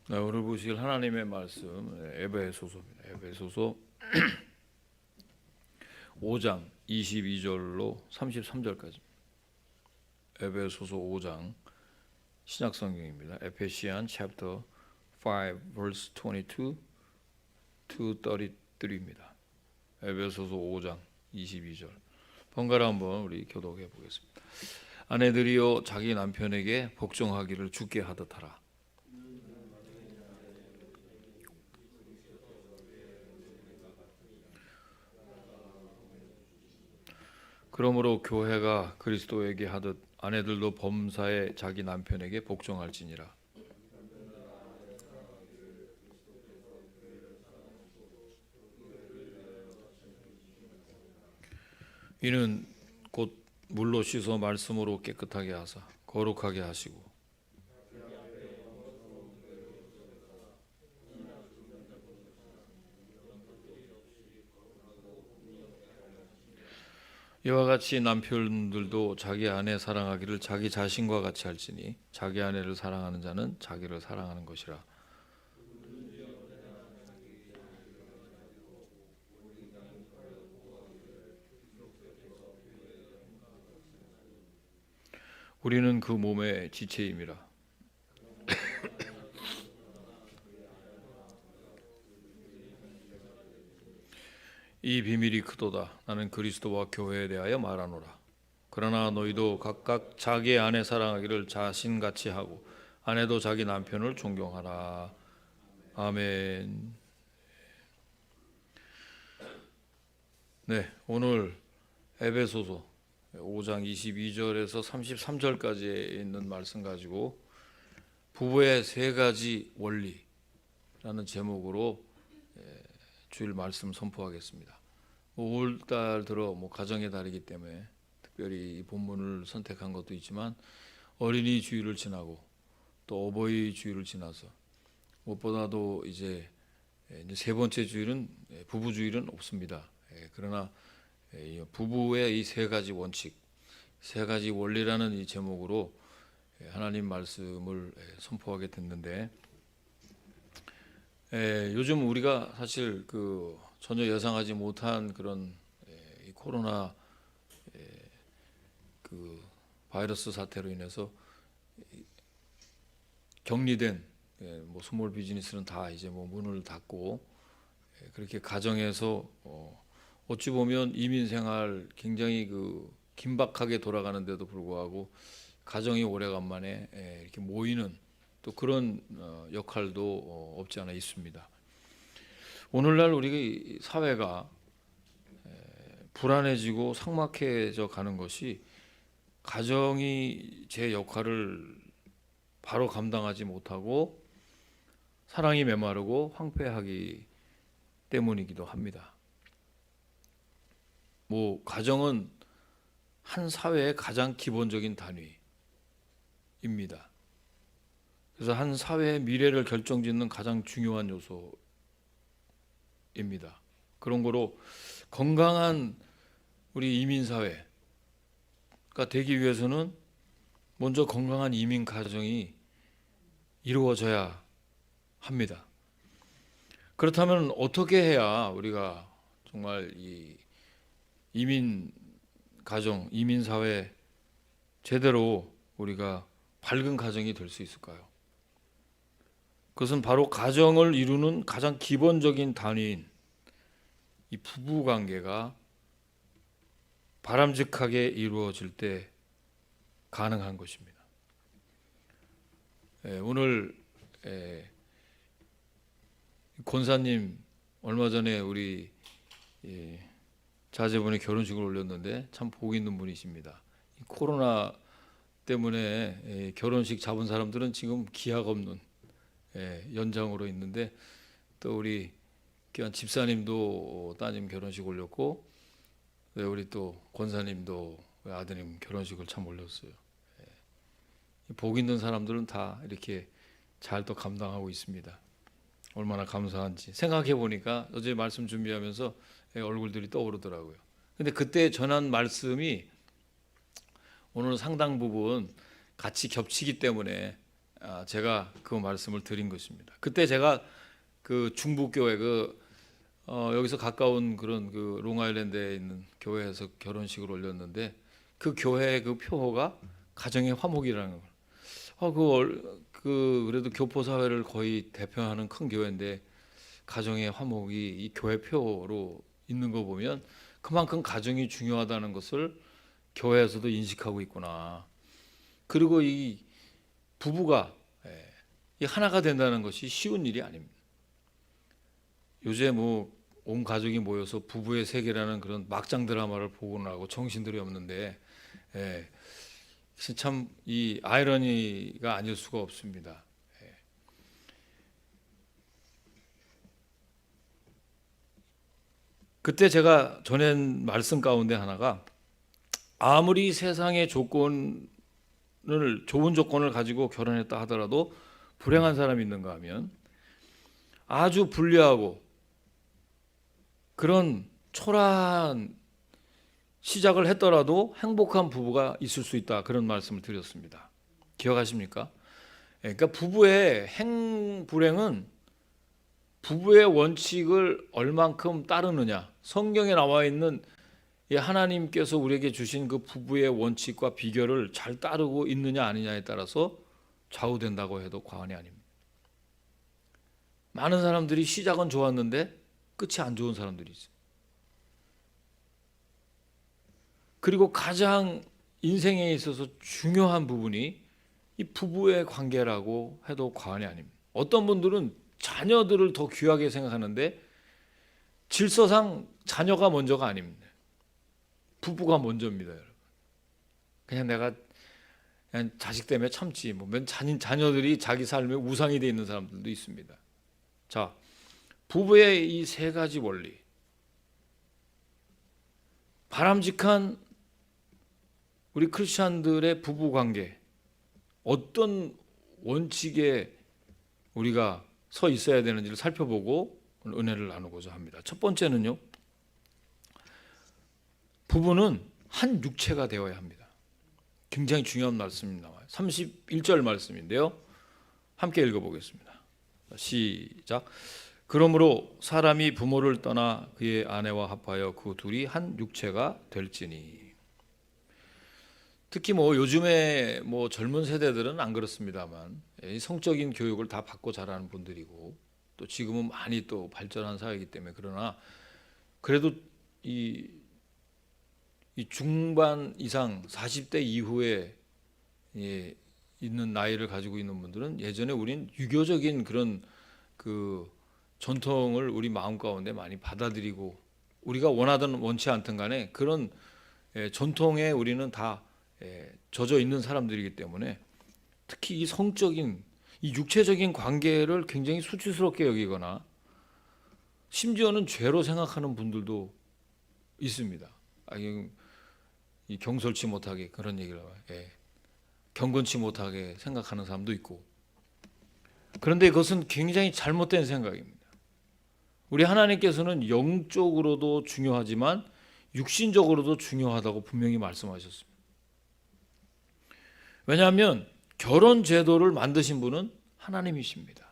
네, 오늘 보실 하나님의 말씀 에베소서입니다. 에베소서 5장 22절로 33절까지. 에베소서 5장 신약 성경입니다. 에페시안 chapter 5 verse 22 to 33입니다. 에베소서 5장 22절. 번갈아 한번 우리 교독해 보겠습니다. 아내들이여 자기 남편에게 복종하기를 주께 하듯 하라. 그러므로 교회가 그리스도에게 하듯 아내들도 범사에 자기 남편에게 복종할지니라. 이는 곧 물로 씻어 말씀으로 깨끗하게 하사 거룩하게 하시고 이와 같이 남편들도 자기 아내 사랑하기를 자기 자신과 같이 할지니 자기 아내를 사랑하는 자는 자기를 사랑하는 것이라. 우리는 그 몸의 지체임이라. 이 비밀이 크도다. 나는 그리스도와 교회에 대하여 말하노라. 그러나 너희도 각각 자기 아내 사랑하기를 자신같이 하고 아내도 자기 남편을 존경하라. 아멘. 네, 오늘 에베소서 5장 22절에서 33절까지 있는 말씀 가지고 부부의 세 가지 원리라는 제목으로 주일 말씀 선포하겠습니다. 올달 들어 가정의 달이기 때문에 특별히 이 본문을 선택한 것도 있지만 어린이 주일을 지나고 또 어버이 주일을 지나서 무엇보다도 이제 세 번째 주일은 부부 주일은 없습니다. 그러나 부부의 이 세 가지 원칙, 세 가지 원리라는 이 제목으로 하나님 말씀을 선포하게 됐는데 요즘 우리가 사실 전혀 예상하지 못한 그런 이 코로나 바이러스 사태로 인해서 격리된 스몰 비즈니스는 다 이제 문을 닫고 그렇게 가정에서 어찌 보면 이민 생활 굉장히 긴박하게 돌아가는데도 불구하고 가정이 오래간만에 이렇게 모이는 또 그런 역할도 없지 않아 있습니다. 오늘날 우리 사회가 불안해지고 삭막해져 가는 것이 가정이 제 역할을 바로 감당하지 못하고 사랑이 메마르고 황폐하기 때문이기도 합니다. 가정은 한 사회의 가장 기본적인 단위입니다. 그래서 한 사회의 미래를 결정짓는 가장 중요한 요소입니다. 그런 거로 건강한 우리 이민 사회가 되기 위해서는 먼저 건강한 이민 가정이 이루어져야 합니다. 그렇다면 어떻게 해야 우리가 정말 이 이민 가정, 이민 사회 제대로 우리가 밝은 가정이 될 수 있을까요? 그것은 바로 가정을 이루는 가장 기본적인 단위인 이 부부 관계가 바람직하게 이루어질 때 가능한 것입니다. 오늘 권사님 얼마 전에 우리 자제분의 결혼식을 올렸는데 참 복 있는 분이십니다. 코로나 때문에 결혼식 잡은 사람들은 지금 기약 없는 연장으로 있는데 또 우리 귀한 집사님도 따님 결혼식 올렸고 우리 또 권사님도 아드님 결혼식을 참 올렸어요. 복 있는 사람들은 다 이렇게 잘 또 감당하고 있습니다. 얼마나 감사한지 생각해 보니까 어제 말씀 준비하면서 얼굴들이 떠오르더라고요. 근데 그때 전한 말씀이 오늘 상당 부분 같이 겹치기 때문에 제가 그 말씀을 드린 것입니다. 그때 제가 그 중부교회 여기서 가까운 그런 그 롱아일랜드에 있는 교회에서 결혼식을 올렸는데 그 교회 그 표어가 가정의 화목이라는 거. 그래도 교포 사회를 거의 대표하는 큰 교회인데 가정의 화목이 이 교회 표로 있는 거 보면 그만큼 가정이 중요하다는 것을 교회에서도 인식하고 있구나. 그리고 이 부부가 이 하나가 된다는 것이 쉬운 일이 아닙니다. 요새 뭐 온 가족이 모여서 부부의 세계라는 그런 막장 드라마를 보고 나고 정신들이 없는데 참 이 아이러니가 아닐 수가 없습니다. 그때 제가 전한 말씀 가운데 하나가 아무리 세상의 좋은 조건을 가지고 결혼했다 하더라도 불행한 사람이 있는가 하면 아주 불리하고 그런 초라한 시작을 했더라도 행복한 부부가 있을 수 있다, 그런 말씀을 드렸습니다. 기억하십니까? 그러니까 부부의 불행은 부부의 원칙을 얼만큼 따르느냐, 성경에 나와 있는 하나님께서 우리에게 주신 그 부부의 원칙과 비결을 잘 따르고 있느냐 아니냐에 따라서 좌우된다고 해도 과언이 아닙니다. 많은 사람들이 시작은 좋았는데 끝이 안 좋은 사람들이 있어요. 그리고 가장 인생에 있어서 중요한 부분이 이 부부의 관계라고 해도 과언이 아닙니다. 어떤 분들은 자녀들을 더 귀하게 생각하는데 질서상 자녀가 먼저가 아닙니다. 부부가 먼저입니다, 여러분. 내가 그냥 자식 때문에 참지. 자녀들이 자기 삶의 우상이 되어 있는 사람들도 있습니다. 자, 부부의 이 세 가지 원리, 바람직한 우리 크리스천들의 부부 관계, 어떤 원칙에 우리가 서 있어야 되는지를 살펴보고 은혜를 나누고자 합니다. 첫 번째는요, 부부는 한 육체가 되어야 합니다. 굉장히 중요한 말씀이 나와요. 31절 말씀인데요, 함께 읽어보겠습니다. 시작. 그러므로 사람이 부모를 떠나 그의 아내와 합하여 그 둘이 한 육체가 될지니. 특히 요즘에 젊은 세대들은 안 그렇습니다만 성적인 교육을 다 받고 자라는 분들이고 또 지금은 많이 또 발전한 사회이기 때문에, 그러나 그래도 이 중반 이상 40대 이후에 있는 나이를 가지고 있는 분들은 예전에 우린 유교적인 그런 그 전통을 우리 마음 가운데 많이 받아들이고 우리가 원하든 원치 않든 간에 그런 전통에 우리는 다 젖어 있는 사람들이기 때문에 특히 이 성적인 이 육체적인 관계를 굉장히 수치스럽게 여기거나 심지어는 죄로 생각하는 분들도 있습니다. 이 경솔치 못하게 그런 얘기를 경건치 못하게 생각하는 사람도 있고, 그런데 그것은 굉장히 잘못된 생각입니다. 우리 하나님께서는 영적으로도 중요하지만 육신적으로도 중요하다고 분명히 말씀하셨습니다. 왜냐하면 결혼 제도를 만드신 분은 하나님이십니다.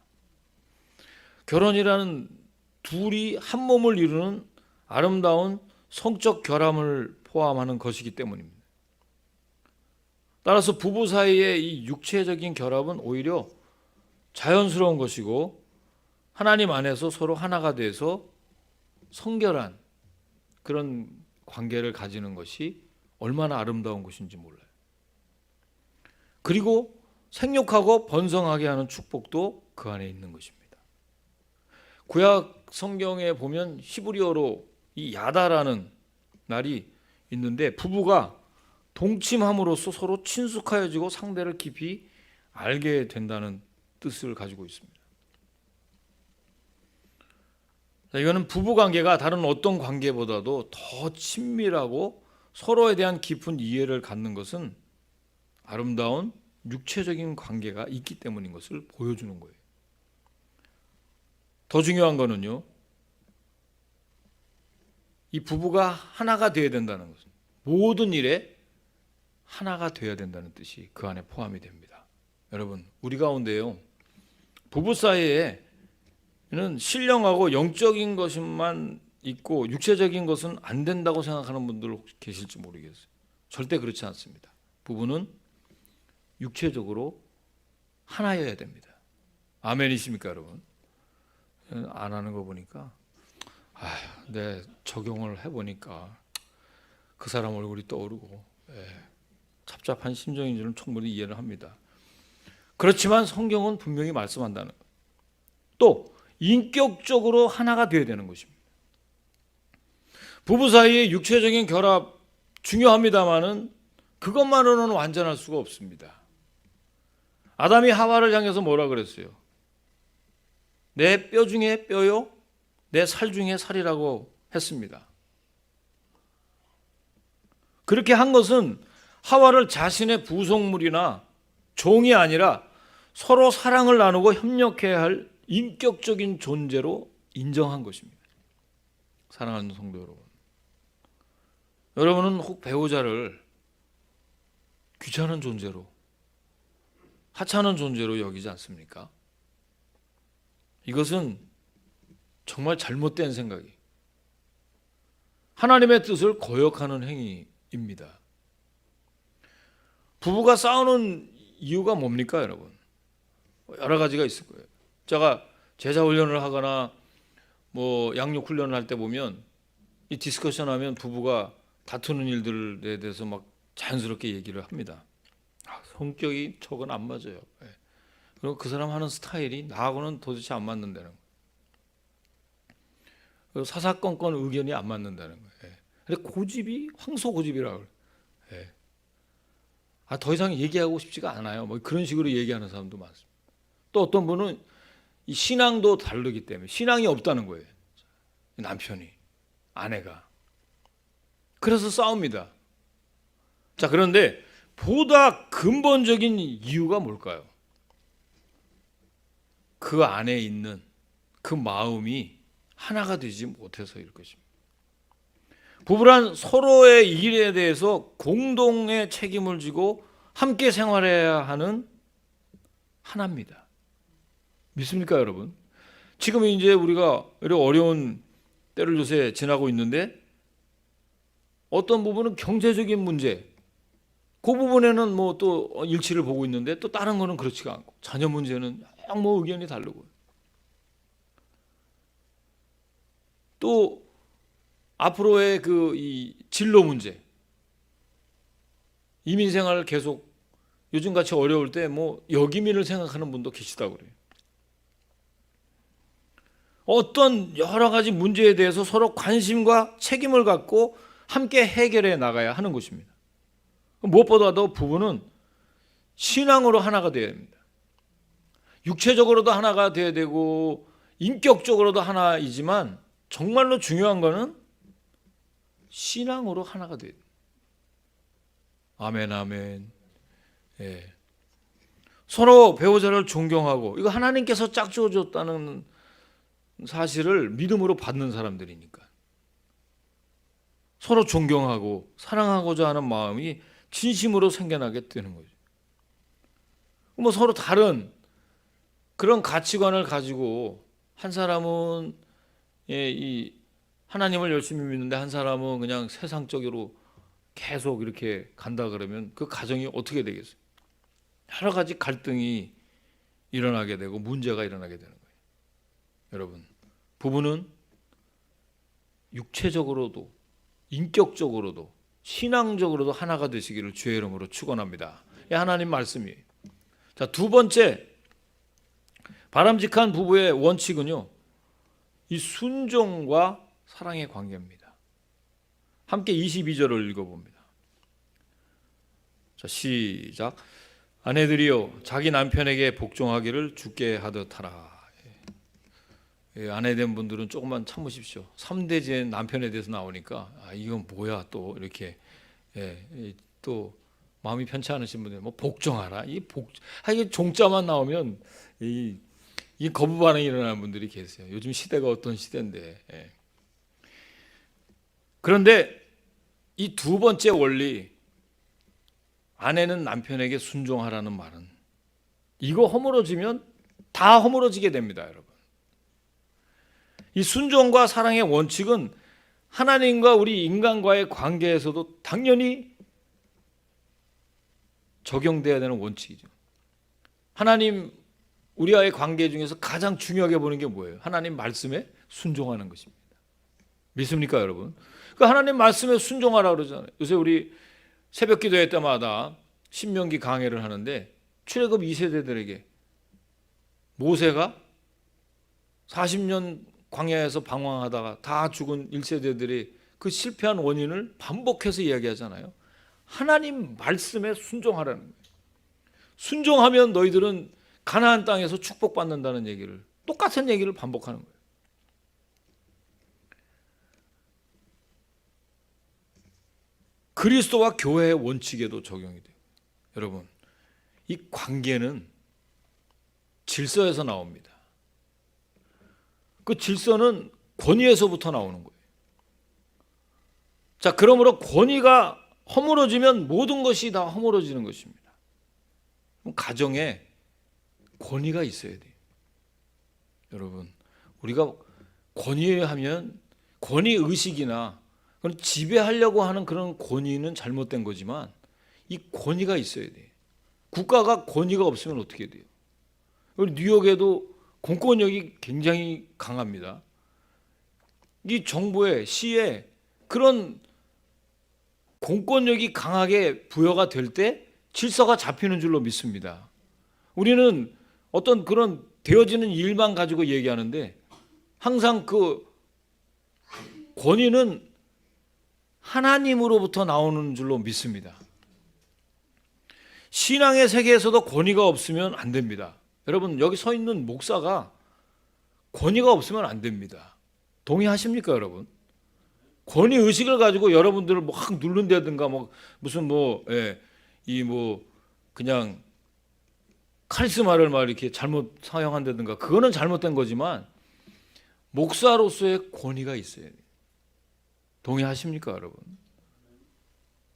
결혼이라는 둘이 한 몸을 이루는 아름다운 성적 결함을 포함하는 것이기 때문입니다. 따라서 부부 사이의 이 육체적인 결합은 오히려 자연스러운 것이고 하나님 안에서 서로 하나가 돼서 성결한 그런 관계를 가지는 것이 얼마나 아름다운 것인지 몰라요. 그리고 생육하고 번성하게 하는 축복도 그 안에 있는 것입니다. 구약 성경에 보면 히브리어로 이 야다라는 말이 있는데 부부가 동침함으로써 서로 친숙하여지고 상대를 깊이 알게 된다는 뜻을 가지고 있습니다. 이거는 부부관계가 다른 어떤 관계보다도 더 친밀하고 서로에 대한 깊은 이해를 갖는 것은 아름다운 육체적인 관계가 있기 때문인 것을 보여주는 거예요. 더 중요한 거는요, 이 부부가 하나가 되어야 된다는 것은 모든 일에 하나가 되어야 된다는 뜻이 그 안에 포함이 됩니다. 여러분, 우리 가운데요, 부부 사이에는 신령하고 영적인 것만 있고 육체적인 것은 안 된다고 생각하는 분들 혹시 계실지 모르겠어요. 절대 그렇지 않습니다. 부부는 육체적으로 하나여야 됩니다. 아멘이십니까, 여러분? 안 하는 거 보니까 내 적용을 해보니까 그 사람 얼굴이 떠오르고 답답한 심정인 줄은 충분히 이해를 합니다. 그렇지만 성경은 분명히 말씀한다는 것. 또 인격적으로 하나가 되어야 되는 것입니다. 부부 사이의 육체적인 결합 중요합니다마는 그것만으로는 완전할 수가 없습니다. 아담이 하와를 향해서 뭐라 그랬어요? 내 뼈 중에 뼈요, 내 살 중에 살이라고 했습니다. 그렇게 한 것은 하와를 자신의 부속물이나 종이 아니라 서로 사랑을 나누고 협력해야 할 인격적인 존재로 인정한 것입니다. 사랑하는 성도 여러분, 여러분은 혹 배우자를 귀찮은 존재로, 하찮은 존재로 여기지 않습니까? 이것은 정말 잘못된 생각이, 하나님의 뜻을 거역하는 행위입니다. 부부가 싸우는 이유가 뭡니까, 여러분? 여러 가지가 있을 거예요. 제가 제자 훈련을 하거나 뭐 양육 훈련을 할 때 보면 이 디스커션 하면 부부가 다투는 일들에 대해서 막 자연스럽게 얘기를 합니다. 성격이 저건 안 맞아요. 그리고 그 사람 하는 스타일이 나하고는 도대체 안 맞는다는 거예요. 그리고 사사건건 의견이 안 맞는다는 거예요. 근데 고집이 황소 고집이라고 그래요. 더 이상 얘기하고 싶지가 않아요. 뭐 그런 식으로 얘기하는 사람도 많습니다. 또 어떤 분은 이 신앙도 다르기 때문에 신앙이 없다는 거예요. 남편이, 아내가. 그래서 싸웁니다. 자, 그런데 보다 근본적인 이유가 뭘까요? 그 안에 있는 그 마음이 하나가 되지 못해서일 것입니다. 부부란 서로의 일에 대해서 공동의 책임을 지고 함께 생활해야 하는 하나입니다. 믿습니까, 여러분? 지금 이제 우리가 이렇게 어려운 때를 요새 지나고 있는데 어떤 부분은 경제적인 문제, 그 부분에는 뭐 또 일치를 보고 있는데 또 다른 거는 그렇지가 않고 자녀 문제는 뭐 의견이 다르고 또 앞으로의 이 진로 문제, 이민 생활을 계속 요즘 같이 어려울 때 뭐 여기민을 생각하는 분도 계시다고 그래요. 어떤 여러 가지 문제에 대해서 서로 관심과 책임을 갖고 함께 해결해 나가야 하는 것입니다. 무엇보다도 부부는 신앙으로 하나가 되어야 됩니다. 육체적으로도 하나가 되어야 되고 인격적으로도 하나이지만 정말로 중요한 거는 신앙으로 하나가 되어야 됩니다. 아멘, 아멘. 서로 배우자를 존경하고, 이거 하나님께서 짝지어 줬다는 사실을 믿음으로 받는 사람들이니까 서로 존경하고 사랑하고자 하는 마음이 진심으로 생겨나게 되는 거죠. 뭐 서로 다른 그런 가치관을 가지고 한 사람은 이 하나님을 열심히 믿는데 한 사람은 그냥 세상적으로 계속 이렇게 간다 그러면 그 가정이 어떻게 되겠어요? 여러 가지 갈등이 일어나게 되고 문제가 일어나게 되는 거예요. 여러분, 부부는 육체적으로도 인격적으로도 신앙적으로도 하나가 되시기를 주의 이름으로 축원합니다. 하나님 말씀이에요. 자, 두 번째 바람직한 부부의 원칙은요, 이 순종과 사랑의 관계입니다. 함께 22절을 읽어봅니다. 자, 시작. 아내들이여 자기 남편에게 복종하기를 주께 하듯 하라. 아내된 분들은 조금만 참으십시오. 3대째 남편에 대해서 나오니까 이건 뭐야 또 이렇게 또 마음이 편치 않으신 분들 뭐 복종하라. 이게 종자만 나오면 이 거부 반응이 일어나는 분들이 계세요. 요즘 시대가 어떤 시대인데. 그런데 이 두 번째 원리, 아내는 남편에게 순종하라는 말은 이거 허물어지면 다 허물어지게 됩니다, 여러분. 이 순종과 사랑의 원칙은 하나님과 우리 인간과의 관계에서도 당연히 적용돼야 되는 원칙이죠. 하나님 우리와의 관계 중에서 가장 중요하게 보는 게 뭐예요? 하나님 말씀에 순종하는 것입니다. 믿습니까, 여러분? 그 하나님 말씀에 순종하라 그러잖아요. 요새 우리 새벽 기도회 때마다 신명기 강해를 하는데 출애굽 2세대들에게 모세가 40년 광야에서 방황하다가 다 죽은 1세대들이 그 실패한 원인을 반복해서 이야기하잖아요. 하나님 말씀에 순종하라는 거예요. 순종하면 너희들은 가나안 땅에서 축복받는다는 얘기를, 똑같은 얘기를 반복하는 거예요. 그리스도와 교회의 원칙에도 적용이 돼요. 여러분, 이 관계는 질서에서 나옵니다. 그 질서는 권위에서부터 나오는 거예요. 자, 그러므로 권위가 허물어지면 모든 것이 다 허물어지는 것입니다. 가정에 권위가 있어야 돼요. 여러분, 우리가 권위하면 권위의식이나 지배하려고 하는 그런 권위는 잘못된 거지만 이 권위가 있어야 돼요. 국가가 권위가 없으면 어떻게 돼요? 뉴욕에도 공권력이 굉장히 강합니다. 이 정부에, 시에 그런 공권력이 강하게 부여가 될 때 질서가 잡히는 줄로 믿습니다. 우리는 어떤 그런 되어지는 일만 가지고 얘기하는데 항상 그 권위는 하나님으로부터 나오는 줄로 믿습니다. 신앙의 세계에서도 권위가 없으면 안 됩니다. 여러분, 여기 서 있는 목사가 권위가 없으면 안 됩니다. 동의하십니까, 여러분? 권위 의식을 가지고 여러분들을 막 누른다든가 무슨 그냥 카리스마를 막 이렇게 잘못 사용한다든가 그거는 잘못된 거지만 목사로서의 권위가 있어야 돼요. 동의하십니까, 여러분?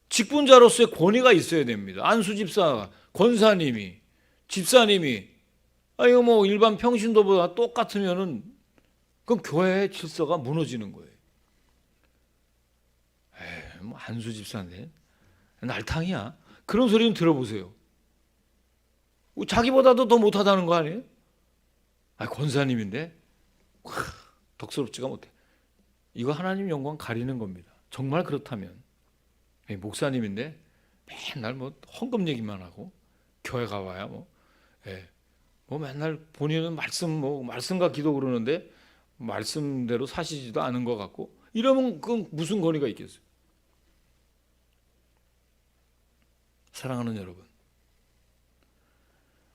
직분자로서의 권위가 있어야 됩니다. 안수 집사, 권사님이, 집사님이 일반 평신도보다 똑같으면은 그럼 교회의 질서가 무너지는 거예요. 안수 집사인데 날탕이야. 그런 소리는 들어보세요. 자기보다도 더 못하다는 거 아니에요? 권사님인데 덕스럽지가 못해. 이거 하나님 영광 가리는 겁니다. 정말 그렇다면 목사님인데 맨날 헌금 얘기만 하고 교회 가봐야 맨날 본인은 말씀과 기도 그러는데 말씀대로 사시지도 않은 것 같고 이러면 그 무슨 권위가 있겠어요? 사랑하는 여러분,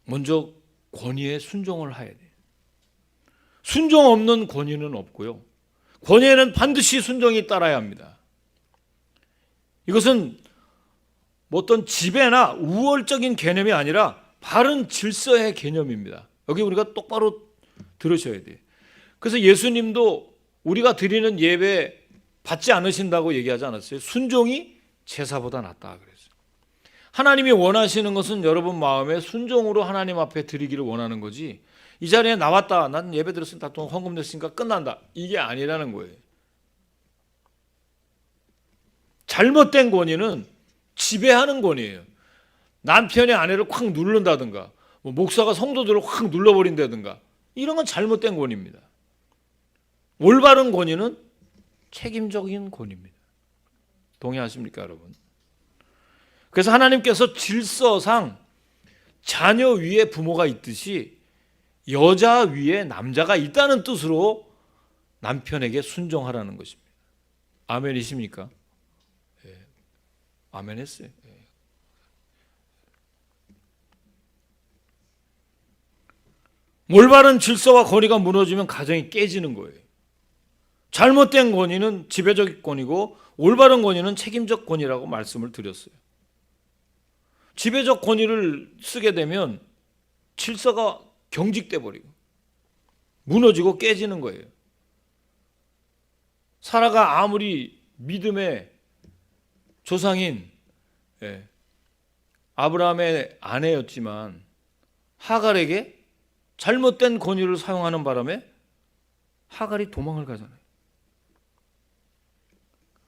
먼저 권위에 순종을 해야 돼요. 순종 없는 권위는 없고요. 권위에는 반드시 순종이 따라야 합니다. 이것은 어떤 지배나 우월적인 개념이 아니라 바른 질서의 개념입니다. 여기 우리가 똑바로 들으셔야 돼요. 그래서 예수님도 우리가 드리는 예배 받지 않으신다고 얘기하지 않았어요? 순종이 제사보다 낫다 그랬어요. 하나님이 원하시는 것은 여러분 마음에 순종으로 하나님 앞에 드리기를 원하는 거지, 이 자리에 나왔다, 난 예배 드렸으니까 돈 헌금 냈으니까 끝난다, 이게 아니라는 거예요. 잘못된 권위는 지배하는 권위예요. 남편이 아내를 확 누른다든가 목사가 성도들을 확 눌러버린다든가 이런 건 잘못된 권위입니다. 올바른 권위는 책임적인 권위입니다. 동의하십니까, 여러분? 그래서 하나님께서 질서상 자녀 위에 부모가 있듯이 여자 위에 남자가 있다는 뜻으로 남편에게 순종하라는 것입니다. 아멘이십니까? 예. 아멘 했어요. 예. 올바른 질서와 권위가 무너지면 가정이 깨지는 거예요. 잘못된 권위는 지배적 권위고 올바른 권위는 책임적 권위라고 말씀을 드렸어요. 지배적 권위를 쓰게 되면 질서가 경직돼 버리고 무너지고 깨지는 거예요. 사라가 아무리 믿음의 조상인 아브라함의 아내였지만 하갈에게 잘못된 권위를 사용하는 바람에 하갈이 도망을 가잖아요.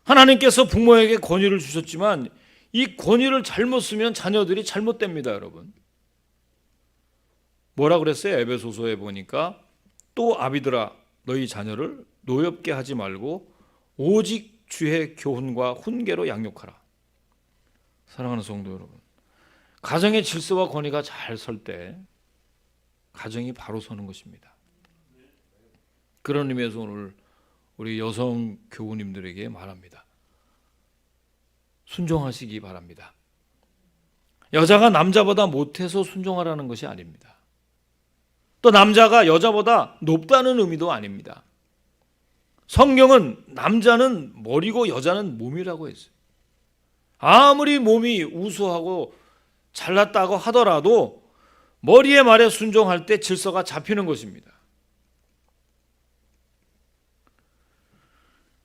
하나님께서 부모에게 권위를 주셨지만 이 권위를 잘못 쓰면 자녀들이 잘못됩니다, 여러분. 뭐라 그랬어요? 에베소서에 보니까 또 아비들아 너희 자녀를 노엽게 하지 말고 오직 주의 교훈과 훈계로 양육하라. 사랑하는 성도 여러분, 가정의 질서와 권위가 잘 설 때 가정이 바로 서는 것입니다. 그런 의미에서 오늘 우리 여성 교우님들에게 말합니다. 순종하시기 바랍니다. 여자가 남자보다 못해서 순종하라는 것이 아닙니다. 또 남자가 여자보다 높다는 의미도 아닙니다. 성경은 남자는 머리고 여자는 몸이라고 했어요. 아무리 몸이 우수하고 잘났다고 하더라도 머리의 말에 순종할 때 질서가 잡히는 것입니다.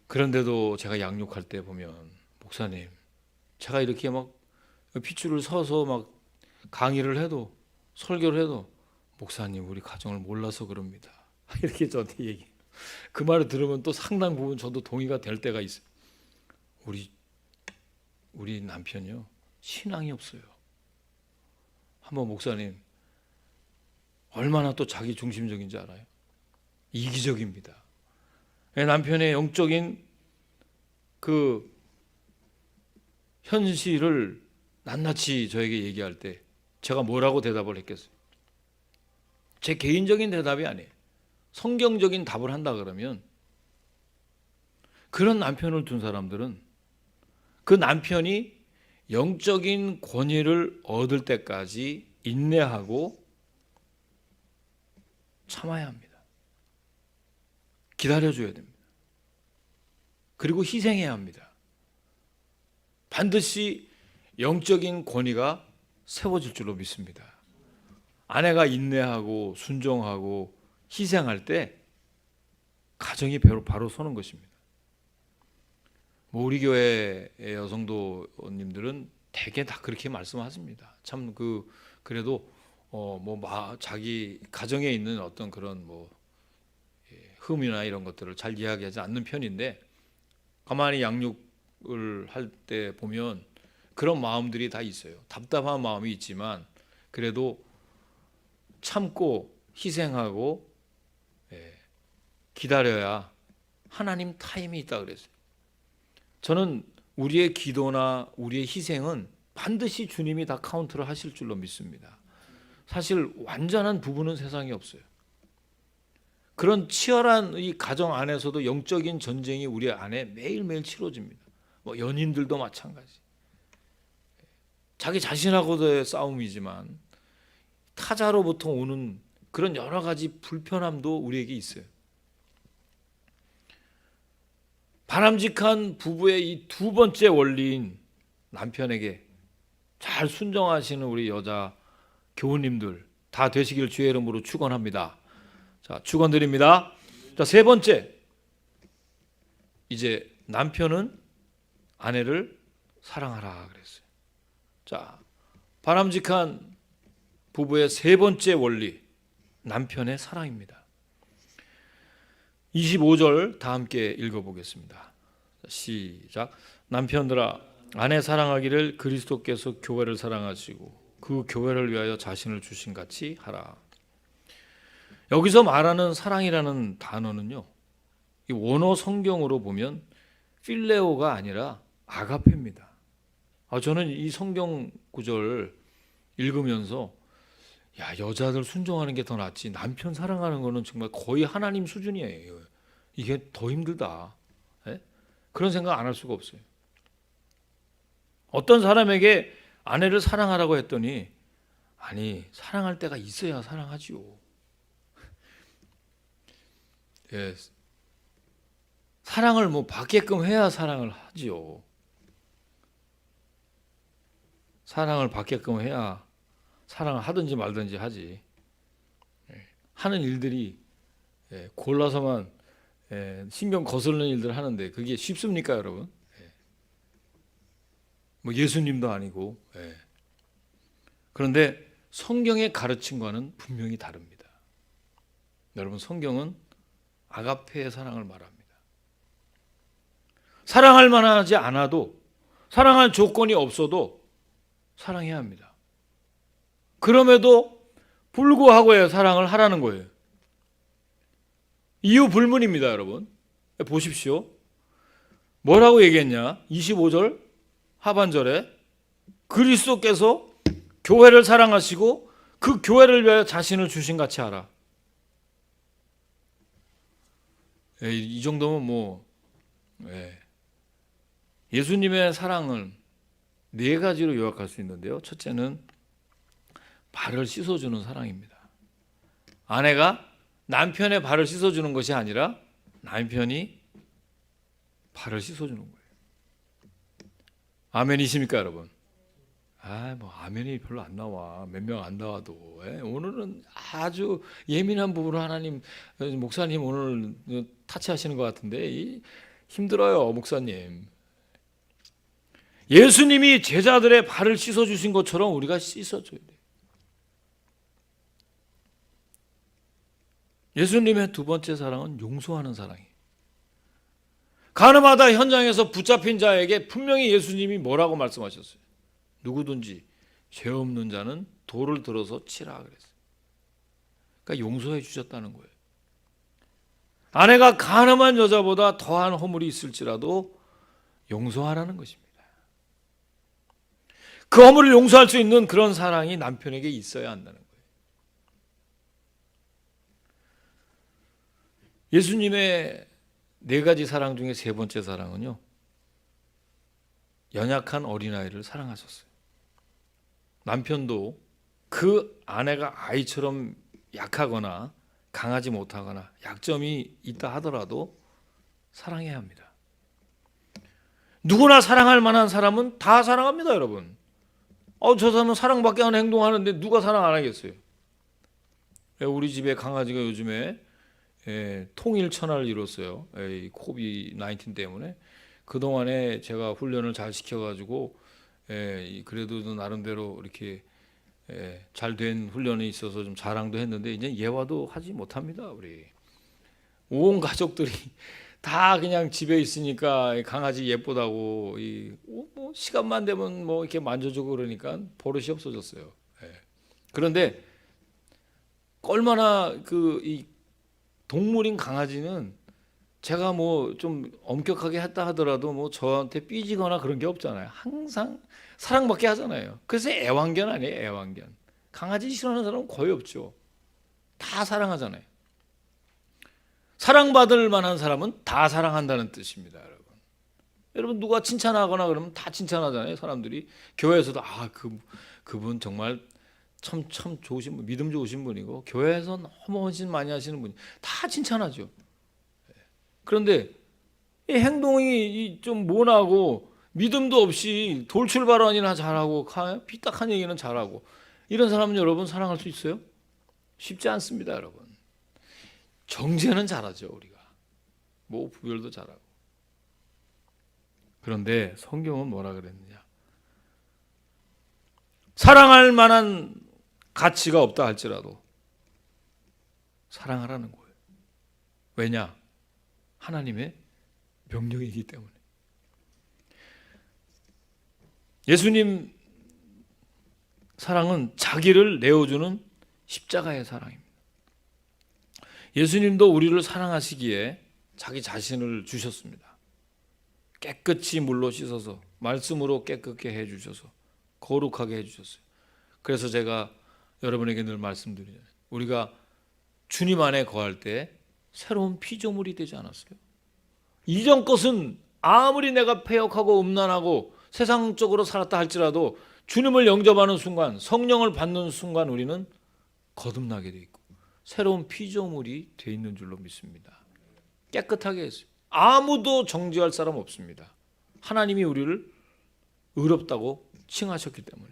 그런데도 제가 양육할 때 보면 목사님, 제가 이렇게 막 핏줄을 서서 막 강의를 해도 설교를 해도 목사님 우리 가정을 몰라서 그럽니다. 이렇게 저한테 얘기해요. 그 말을 들으면 또 상당 부분 저도 동의가 될 때가 있어요. 우리 남편이요 신앙이 없어요. 한번 목사님 얼마나 또 자기 중심적인지 알아요? 이기적입니다. 남편의 영적인 그 현실을 낱낱이 저에게 얘기할 때 제가 뭐라고 대답을 했겠어요? 제 개인적인 대답이 아니에요. 성경적인 답을 한다 그러면 그런 남편을 둔 사람들은 그 남편이 영적인 권위를 얻을 때까지 인내하고 참아야 합니다. 기다려줘야 됩니다. 그리고 희생해야 합니다. 반드시 영적인 권위가 세워질 줄로 믿습니다. 아내가 인내하고 순종하고 희생할 때 가정이 바로 서는 것입니다. 우리 교회의 여성도님들은 대개 다 그렇게 말씀하십니다. 참 그래도 자기 가정에 있는 어떤 그런 흠이나 이런 것들을 잘 이야기하지 않는 편인데 가만히 양육을 할 때 보면 그런 마음들이 다 있어요. 답답한 마음이 있지만 그래도 참고 희생하고 기다려야 하나님 타임이 있다 그랬어요. 저는 우리의 기도나 우리의 희생은 반드시 주님이 다 카운트를 하실 줄로 믿습니다. 사실 완전한 부부는 세상에 없어요. 그런 치열한 이 가정 안에서도 영적인 전쟁이 우리 안에 매일매일 치러집니다. 연인들도 마찬가지. 자기 자신하고도의 싸움이지만 타자로부터 오는 그런 여러 가지 불편함도 우리에게 있어요. 바람직한 부부의 이 두 번째 원리인 남편에게 잘 순종하시는 우리 여자 교우님들 다 되시길 주의 이름으로 축원합니다. 자, 축원드립니다. 자, 세 번째, 이제 남편은 아내를 사랑하라 그랬어요. 자, 바람직한 부부의 세 번째 원리, 남편의 사랑입니다. 25절 다 함께 읽어보겠습니다. 시작. 남편들아 아내 사랑하기를 그리스도께서 교회를 사랑하시고 그 교회를 위하여 자신을 주신 같이 하라. 여기서 말하는 사랑이라는 단어는요, 이 원어 성경으로 보면 필레오가 아니라 아가페입니다. 저는 이 성경 구절 읽으면서 여자들 순종하는 게 더 낫지 남편 사랑하는 거는 정말 거의 하나님 수준이에요. 이게 더 힘들다. 그런 생각 안 할 수가 없어요. 어떤 사람에게 아내를 사랑하라고 했더니 아니 사랑할 때가 있어야 사랑하지요. 사랑을 받게끔 해야 사랑을 하지요. 사랑을 받게끔 해야 사랑을 하든지 말든지 하지. 하는 일들이 골라서만 신경 거스르는 일들 하는데 그게 쉽습니까, 여러분? 예수님도 아니고. 그런데 성경의 가르침과는 분명히 다릅니다. 여러분, 성경은 아가페의 사랑을 말합니다. 사랑할 만하지 않아도, 사랑할 조건이 없어도 사랑해야 합니다. 그럼에도 불구하고의 사랑을 하라는 거예요. 이유 불문입니다, 여러분. 보십시오. 뭐라고 얘기했냐? 25절 하반절에 그리스도께서 교회를 사랑하시고 그 교회를 위하여 자신을 주신 같이 하라. 이 정도면 뭐 예수님의 사랑을 네 가지로 요약할 수 있는데요. 첫째는 발을 씻어주는 사랑입니다. 아내가 남편의 발을 씻어주는 것이 아니라 남편이 발을 씻어주는 거예요. 아멘이십니까, 여러분? 뭐 아멘이 별로 안 나와. 몇 명 안 나와도. 오늘은 아주 예민한 부분을 하나님, 목사님 오늘 타치하시는 것 같은데 힘들어요, 목사님. 예수님이 제자들의 발을 씻어주신 것처럼 우리가 씻어줘야 돼요. 예수님의 두 번째 사랑은 용서하는 사랑이에요. 가늠하다 현장에서 붙잡힌 자에게 분명히 예수님이 뭐라고 말씀하셨어요? 누구든지 죄 없는 자는 돌을 들어서 치라 그랬어요. 그러니까 용서해 주셨다는 거예요. 아내가 가늠한 여자보다 더한 허물이 있을지라도 용서하라는 것입니다. 그 허물을 용서할 수 있는 그런 사랑이 남편에게 있어야 한다는 거예요. 예수님의 네 가지 사랑 중에 세 번째 사랑은요, 연약한 어린아이를 사랑하셨어요. 남편도 그 아내가 아이처럼 약하거나 강하지 못하거나 약점이 있다 하더라도 사랑해야 합니다. 누구나 사랑할 만한 사람은 다 사랑합니다, 여러분. 저 사람은 사랑받게 하는 행동하는데 누가 사랑 안 하겠어요? 우리 집에 강아지가 요즘에 통일천하를 이뤘어요. 코비드 19 때문에. 그동안에 제가 훈련을 잘 시켜가지고 그래도 나름대로 이렇게 잘 된 훈련이 있어서 좀 자랑도 했는데 이제 예화도 하지 못합니다. 우리 온 가족들이 다 그냥 집에 있으니까 강아지 예쁘다고 뭐 시간만 되면 뭐 이렇게 만져주고 그러니까 버릇이 없어졌어요. 그런데 얼마나 이 동물인 강아지는 제가 뭐 좀 엄격하게 했다 하더라도 뭐 저한테 삐지거나 그런 게 없잖아요. 항상 사랑받게 하잖아요. 그래서 애완견 아니에요, 애완견. 강아지 싫어하는 사람은 거의 없죠. 다 사랑하잖아요. 사랑받을 만한 사람은 다 사랑한다는 뜻입니다, 여러분. 여러분 누가 칭찬하거나 그러면 다 칭찬하잖아요, 사람들이. 교회에서도 그분 정말 참 좋으신 분, 믿음 좋으신 분이고 교회에서 너무 헌신 많이 하시는 분이 다 칭찬하죠. 그런데 이 행동이 좀 모나고 믿음도 없이 돌출발언이나 잘하고 삐딱한 얘기는 잘하고 이런 사람은 여러분 사랑할 수 있어요? 쉽지 않습니다, 여러분. 정죄는 잘하죠, 우리가. 뭐 부별도 잘하고. 그런데 성경은 뭐라 그랬느냐? 사랑할 만한 가치가 없다 할지라도 사랑하라는 거예요. 왜냐? 하나님의 명령이기 때문에. 예수님 사랑은 자기를 내어주는 십자가의 사랑입니다. 예수님도 우리를 사랑하시기에 자기 자신을 주셨습니다. 깨끗이 물로 씻어서 말씀으로 깨끗게 해주셔서 거룩하게 해주셨어요. 그래서 제가 여러분에게 늘 말씀드리잖아요. 우리가 주님 안에 거할 때 새로운 피조물이 되지 않았어요? 이전 것은 아무리 내가 패역하고 음란하고 세상적으로 살았다 할지라도 주님을 영접하는 순간, 성령을 받는 순간 우리는 거듭나게 돼 있고 새로운 피조물이 돼 있는 줄로 믿습니다. 깨끗하게 했어요. 아무도 정죄할 사람 없습니다. 하나님이 우리를 의롭다고 칭하셨기 때문에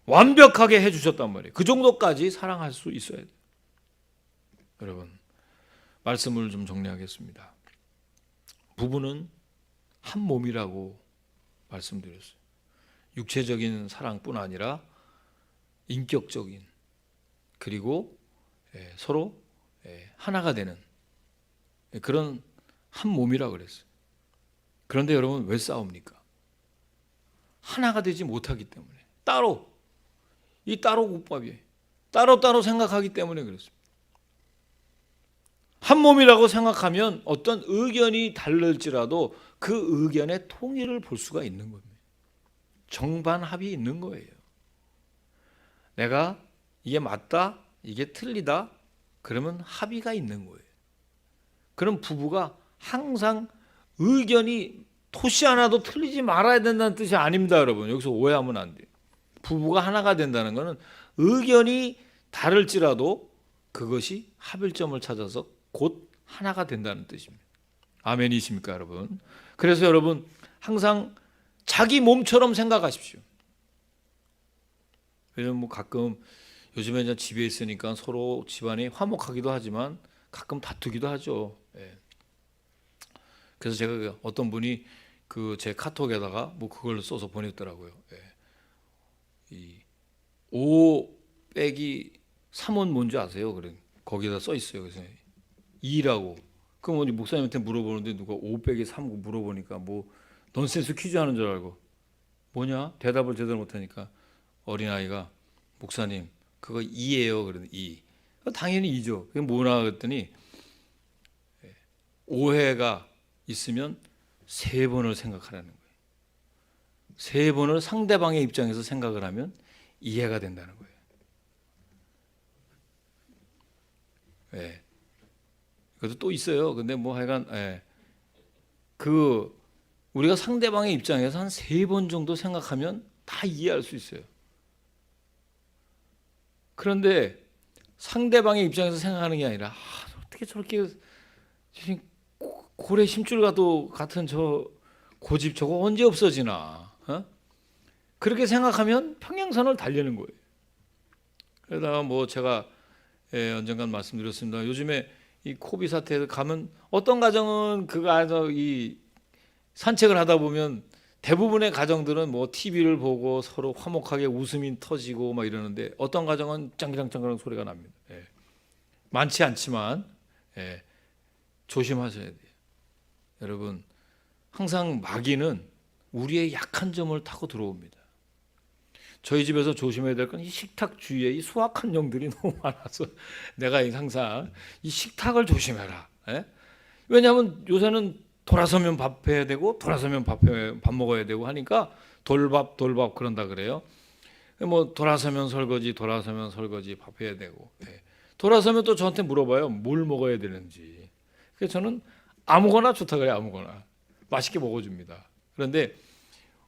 완벽하게 해주셨단 말이에요. 그 정도까지 사랑할 수 있어야 돼요. 여러분, 말씀을 좀 정리하겠습니다. 부부는 한 몸이라고 말씀드렸어요. 육체적인 사랑뿐 아니라 인격적인 그리고 서로 하나가 되는 그런 한 몸이라 그랬어요. 그런데 여러분 왜 싸웁니까? 하나가 되지 못하기 때문에. 따로 국밥이에요. 따로 생각하기 때문에 그렇습니다. 한 몸이라고 생각하면 어떤 의견이 다를지라도 그 의견의 통일을 볼 수가 있는 겁니다. 정반합이 있는 거예요. 내가 이게 맞다, 이게 틀리다, 그러면 합의가 있는 거예요. 그럼 부부가 항상 의견이 토시 하나도 틀리지 말아야 된다는 뜻이 아닙니다, 여러분. 여기서 오해하면 안 돼요. 부부가 하나가 된다는 것은 의견이 다를지라도 그것이 합일점을 찾아서 곧 하나가 된다는 뜻입니다. 아멘이십니까, 여러분? 그래서 여러분 항상 자기 몸처럼 생각하십시오. 왜냐면 뭐 가끔 요즘에 이제 집에 있으니까 서로 집안이 화목하기도 하지만 가끔 다투기도 하죠. 그래서 제가 어떤 분이 그 제 카톡에다가 뭐 그걸 써서 보냈더라고요. 이 5 빼기 3은 뭔지 아세요? 그래 거기다 써 있어요. 그래서 2라고. 그럼 어디 목사님한테 물어보는데 누가 5 빼기 3 물어보니까 뭐 넌센스 퀴즈 하는 줄 알고 뭐냐? 대답을 제대로 못하니까 어린아이가 목사님 그거 2예요. 그러더니 2. 당연히 2죠. 그게 뭐나 그랬더니 오해가 있으면 3번을 생각하라는 거예요. 3번을 상대방의 입장에서 생각을 하면 이해가 된다는 거예요. 그것도 또 있어요. 근데 뭐 하여간 그 우리가 상대방의 입장에서 한 3번 정도 생각하면 다 이해할 수 있어요. 그런데 상대방의 입장에서 생각하는 게 아니라 어떻게 저렇게 고래 심줄 같은 저 고집 저거 언제 없어지나? 그렇게 생각하면 평행선을 달리는 거예요. 그러다가 뭐 제가 언젠간 말씀드렸습니다. 요즘에 이 코비 사태에 가면 어떤 가정은 이 산책을 하다 보면 대부분의 가정들은 뭐 TV를 보고 서로 화목하게 웃음이 터지고 막 이러는데 어떤 가정은 짱짱짱짱 소리가 납니다. 많지 않지만 조심하셔야 돼요. 여러분 항상 마귀는 우리의 약한 점을 타고 들어옵니다. 저희 집에서 조심해야 될 건 이 식탁 주위에 이 수악한 영들이 너무 많아서 내가 항상 이 식탁을 조심해라. 왜냐하면 요새는 돌아서면 밥 해야 되고 돌아서면 밥 먹어야 되고 하니까 돌밥 그런다 그래요. 뭐 돌아서면 설거지 밥 해야 되고 돌아서면 또 저한테 물어봐요. 뭘 먹어야 되는지. 그래서 저는 아무거나 좋다 그래요. 아무거나 맛있게 먹어줍니다. 그런데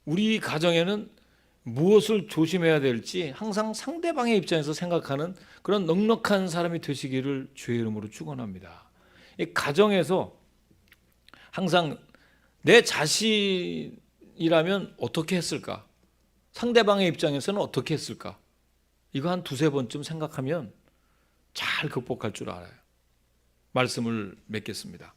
우리 가정에는 무엇을 조심해야 될지 항상 상대방의 입장에서 생각하는 그런 넉넉한 사람이 되시기를 주의 이름으로 축원합니다. 이 가정에서 항상 내 자신이라면 어떻게 했을까? 상대방의 입장에서는 어떻게 했을까? 이거 한 2-3번쯤 생각하면 잘 극복할 줄 알아요. 말씀을 맺겠습니다.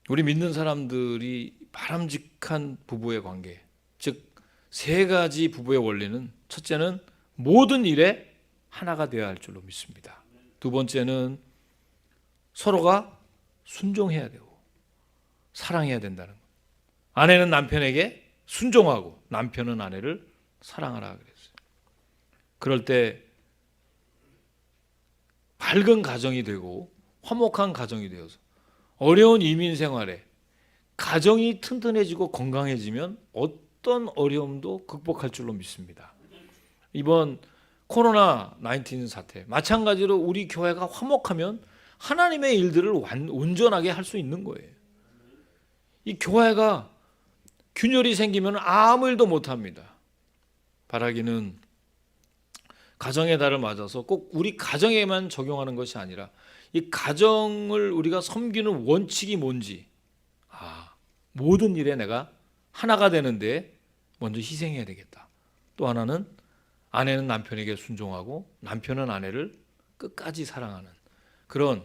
우리 믿는 사람들이 바람직한 부부의 관계, 즉 3가지 부부의 원리는 첫째는 모든 일에 하나가 되어야 할 줄로 믿습니다. 2번째는 서로가 순종해야 되고 사랑해야 된다는 것. 아내는 남편에게 순종하고 남편은 아내를 사랑하라 그랬어요. 그럴 때 밝은 가정이 되고 화목한 가정이 되어서 어려운 이민 생활에 가정이 튼튼해지고 건강해지면 어떤 어려움도 극복할 줄로 믿습니다. 이번 코로나19 사태 마찬가지로 우리 교회가 화목하면 하나님의 일들을 온전하게 할 수 있는 거예요. 이 교회가 균열이 생기면 아무 일도 못합니다. 바라기는 가정의 달을 맞아서 꼭 우리 가정에만 적용하는 것이 아니라 이 가정을 우리가 섬기는 원칙이 뭔지 모든 일에 내가 하나가 되는데 먼저 희생해야 되겠다. 또 하나는 아내는 남편에게 순종하고 남편은 아내를 끝까지 사랑하는 그런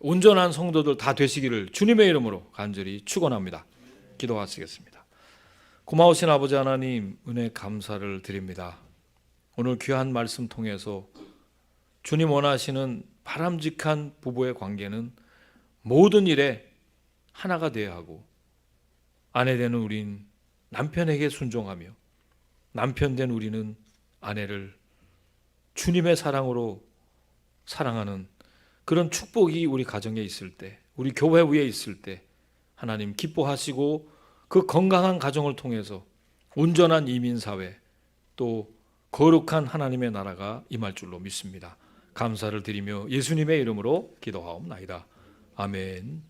온전한 성도들 다 되시기를 주님의 이름으로 간절히 축원합니다. 기도하시겠습니다. 고마우신 아버지 하나님, 은혜 감사를 드립니다. 오늘 귀한 말씀 통해서 주님 원하시는 바람직한 부부의 관계는 모든 일에 하나가 되어야 하고, 아내 되는 우린 남편에게 순종하며, 남편 된 우리는 아내를 주님의 사랑으로 사랑하는 그런 축복이 우리 가정에 있을 때, 우리 교회 위에 있을 때 하나님 기뻐하시고, 그 건강한 가정을 통해서 온전한 이민사회, 또 거룩한 하나님의 나라가 임할 줄로 믿습니다. 감사를 드리며 예수님의 이름으로 기도하옵나이다. 아멘.